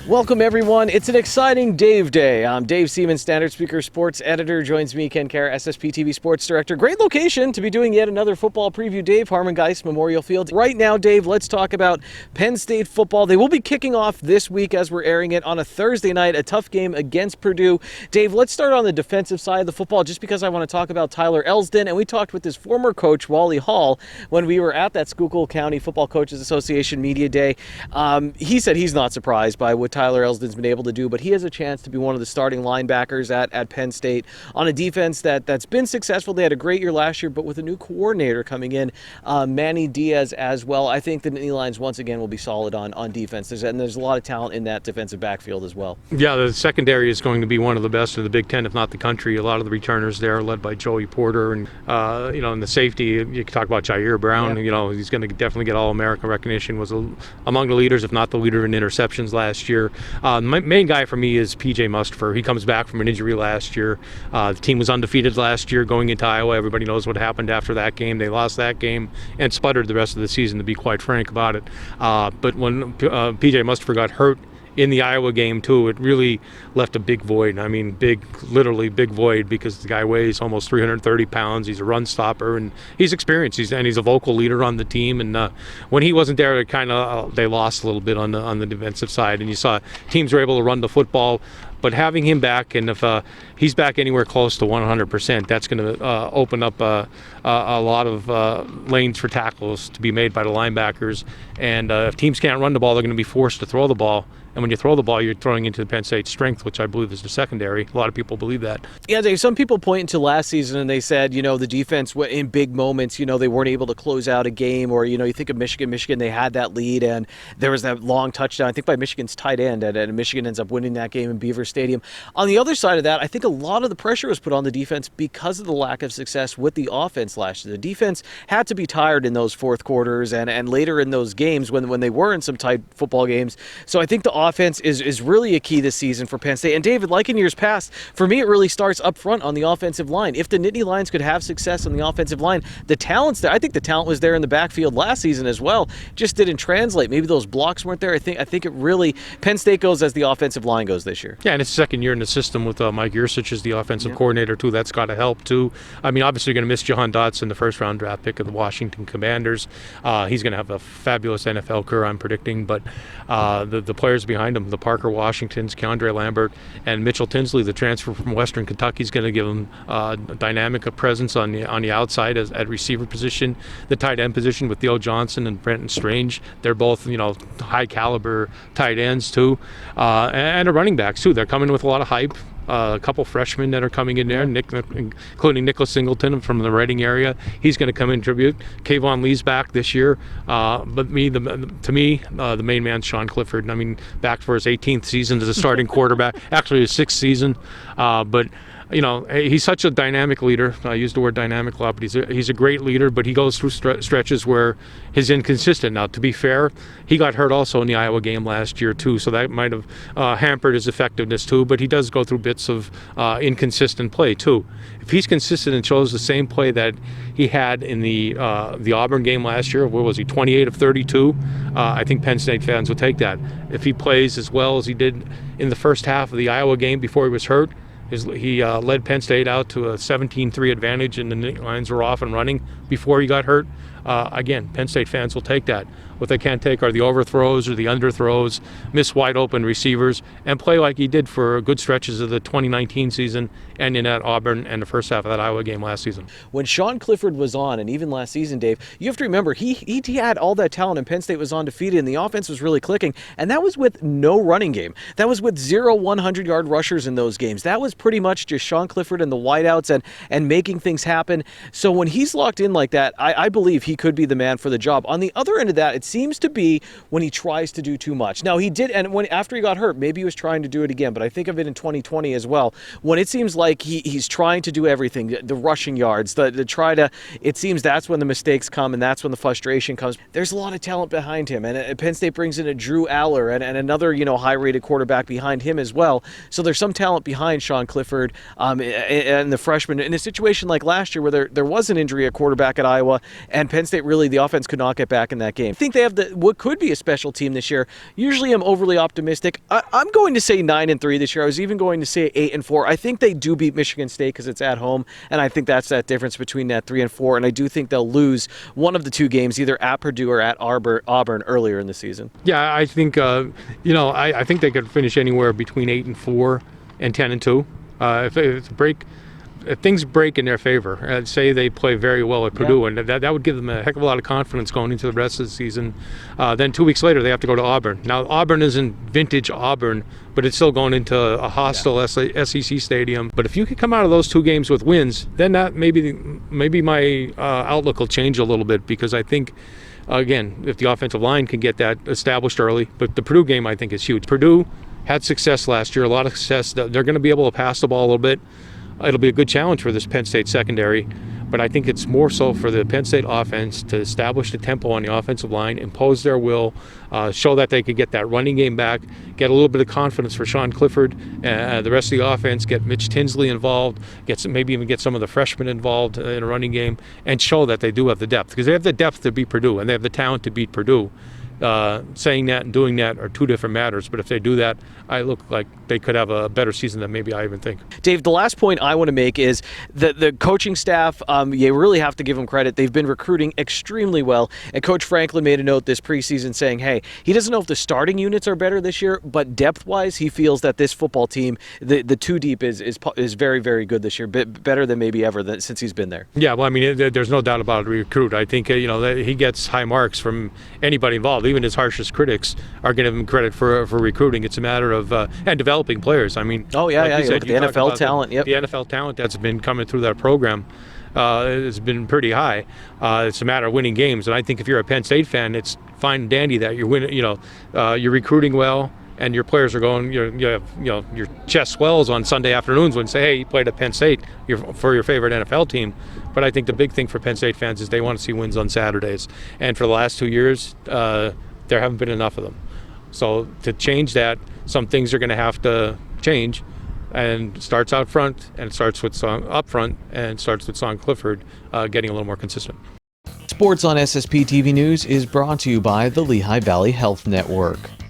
Welcome, everyone. It's an exciting Dave Day. I'm Dave Seaman, Standard Speaker Sports Editor. Joins me, Ken Kara, SSPTV Sports Director. Great location to be doing yet another football preview, Dave. Harmon Geist Memorial Field. Right now, Dave, let's talk about Penn State football. They will be kicking off this week as we're airing it on a Thursday night, a tough game against Purdue. Dave, let's start on the defensive side of the football just because I want to talk about Tyler Elsdon. And we talked with his former coach, Wally Hall, when we were at that Schuylkill County Football Coaches Association Media Day. He said he's not surprised by what Tyler Elsdon's been able to do, but he has a chance to be one of the starting linebackers at Penn State on a defense that's been successful. They had a great year last year, but with a new coordinator coming in, Manny Diaz as well, I think the Nittany Lions once again will be solid on defense. There's a lot of talent in that defensive backfield as well. Yeah, the secondary is going to be one of the best in the Big Ten, if not the country. A lot of the returners there, led by Joey Porter, and in the safety, you can talk about Jair Brown. Yeah. He's going to definitely get All-American recognition. Was among the leaders, if not the leader, in interceptions last year. My main guy for me is P.J. Mustipher. He comes back from an injury last year. The team was undefeated last year going into Iowa. Everybody knows what happened after that game. They lost that game and sputtered the rest of the season, to be quite frank about it. But when P.J. Mustipher got hurt in the Iowa game too, it really left a big void. I mean, literally big void, because the guy weighs almost 330 pounds. He's a run stopper, and he's experienced. He's a vocal leader on the team. And when he wasn't there, it they lost a little bit on the defensive side. And you saw teams were able to run the football. But having him back, and if he's back anywhere close to 100%, that's going to open up a lot of lanes for tackles to be made by the linebackers. And if teams can't run the ball, they're going to be forced to throw the ball. And when you throw the ball, you're throwing into the Penn State strength, which I believe is the secondary. A lot of people believe that. Yeah, Dave, some people point to last season and they said, the defense in big moments, they weren't able to close out a game. Or, you think of Michigan, they had that lead and there was that long touchdown, I think by Michigan's tight end, and Michigan ends up winning that game in Beaver Stadium. On the other side of that, I think a lot of the pressure was put on the defense because of the lack of success with the offense last year. The defense had to be tired in those fourth quarters and later in those games when they were in some tight football games. So I think the offense is really a key this season for Penn State. And David, like in years past, for me it really starts up front on the offensive line. If the Nittany Lions could have success on the offensive line, the talent's there. I think the talent was there in the backfield last season as well. Just didn't translate. Maybe those blocks weren't there. I think it really, Penn State goes as the offensive line goes this year. Yeah, and it's the second year in the system with Mike Yursich as the offensive coordinator too. That's got to help too. I mean, obviously you're going to miss Jahan Dotson, the first round draft pick of the Washington Commanders. He's going to have a fabulous NFL career, I'm predicting. But the players behind him, the Parker Washingtons, Keandre Lambert, and Mitchell Tinsley, the transfer from Western Kentucky, is going to give him a dynamic presence on the outside at receiver position, the tight end position with Theo Johnson and Brenton Strange. They're both high caliber tight ends too, and a running backs too. They're coming with a lot of hype. A couple freshmen that are coming in there, including Nicholas Singleton from the Reading area. He's going to come and contribute. Kayvon Lee's back this year. But to me, the main man's Sean Clifford. I mean, back for his 18th season as a starting quarterback. Actually, his 6th season. But he's such a dynamic leader. I use the word dynamic a lot, but he's a great leader, but he goes through stretches where he's inconsistent. Now, to be fair, he got hurt also in the Iowa game last year, too, so that might have hampered his effectiveness, too, but he does go through bits of inconsistent play, too. If he's consistent and shows the same play that he had in the Auburn game last year, where was he, 28 of 32, I think Penn State fans will take that. If he plays as well as he did in the first half of the Iowa game before he was hurt, he led Penn State out to a 17-3 advantage, and the Nittany Lions were off and running before he got hurt. Again, Penn State fans will take that. What they can't take are the overthrows or the underthrows, miss wide open receivers, and play like he did for good stretches of the 2019 season and in that Auburn and the first half of that Iowa game last season. When Sean Clifford was on, and even last season, Dave, you have to remember he had all that talent, and Penn State was undefeated, and the offense was really clicking, and that was with no running game. That was with 0 100-yard rushers in those games. That was pretty much just Sean Clifford and the wideouts and making things happen. So when he's locked in like that, I believe he could be the man for the job. On the other end of that, it seems to be when he tries to do too much. Now, he did, and after he got hurt, maybe he was trying to do it again, but I think of it in 2020 as well, when it seems like he's trying to do everything, the rushing yards, it seems that's when the mistakes come, and that's when the frustration comes. There's a lot of talent behind him, and Penn State brings in a Drew Aller and another, high-rated quarterback behind him as well. So there's some talent behind Sean Clifford and the freshman. In a situation like last year where there was an injury at quarterback at Iowa, and Penn Penn State really, the offense could not get back in that game. I think they have what could be a special team this year. Usually I'm overly optimistic. I'm going to say 9-3 this year. I was even going to say 8-4. I think they do beat Michigan State because it's at home, and I think that's that difference between that 3-4, and I do think they'll lose one of the two games, either at Purdue or at Auburn earlier in the season. Yeah, I think, I think they could finish anywhere between 8-4 and 10-2. If things break in their favor, say they play very well at Purdue, and that would give them a heck of a lot of confidence going into the rest of the season. Then 2 weeks later, they have to go to Auburn. Now, Auburn isn't vintage Auburn, but it's still going into a hostile SEC stadium. But if you could come out of those 2 games with wins, then that maybe my outlook will change a little bit, because I think, again, if the offensive line can get that established early, but the Purdue game I think is huge. Purdue had success last year, a lot of success. They're going to be able to pass the ball a little bit. It'll be a good challenge for this Penn State secondary, but I think it's more so for the Penn State offense to establish the tempo on the offensive line, impose their will, show that they could get that running game back, get a little bit of confidence for Sean Clifford, the rest of the offense, get Mitch Tinsley involved, maybe even get some of the freshmen involved in a running game, and show that they do have the depth, because they have the depth to beat Purdue, and they have the talent to beat Purdue. Saying that and doing that are two different matters, but if they do that, I look like they could have a better season than maybe I even think. Dave, the last point I want to make is that the coaching staff, you really have to give them credit. They've been recruiting extremely well, and Coach Franklin made a note this preseason saying, hey, he doesn't know if the starting units are better this year, but depth-wise, he feels that this football team, the two deep is very, very good this year, better than maybe ever since he's been there. Yeah, well, I mean, there's no doubt about it. Recruit. I think he gets high marks from anybody involved. Even his harshest critics are going to give him credit for recruiting. It's a matter of and developing players. I mean, look at the NFL talent. The NFL talent that's been coming through that program has been pretty high. It's a matter of winning games, and I think if you're a Penn State fan, it's fine and dandy that you're winning. You're recruiting well, and your players are going. Your chest swells on Sunday afternoons when you say, "Hey, you played at Penn State for your favorite NFL team." But I think the big thing for Penn State fans is they want to see wins on Saturdays, and for the last 2 years, there haven't been enough of them. So to change that, some things are going to have to change, and it starts out front, and it starts with up front, and it starts with Sean Clifford getting a little more consistent. Sports on SSPTV News is brought to you by the Lehigh Valley Health Network.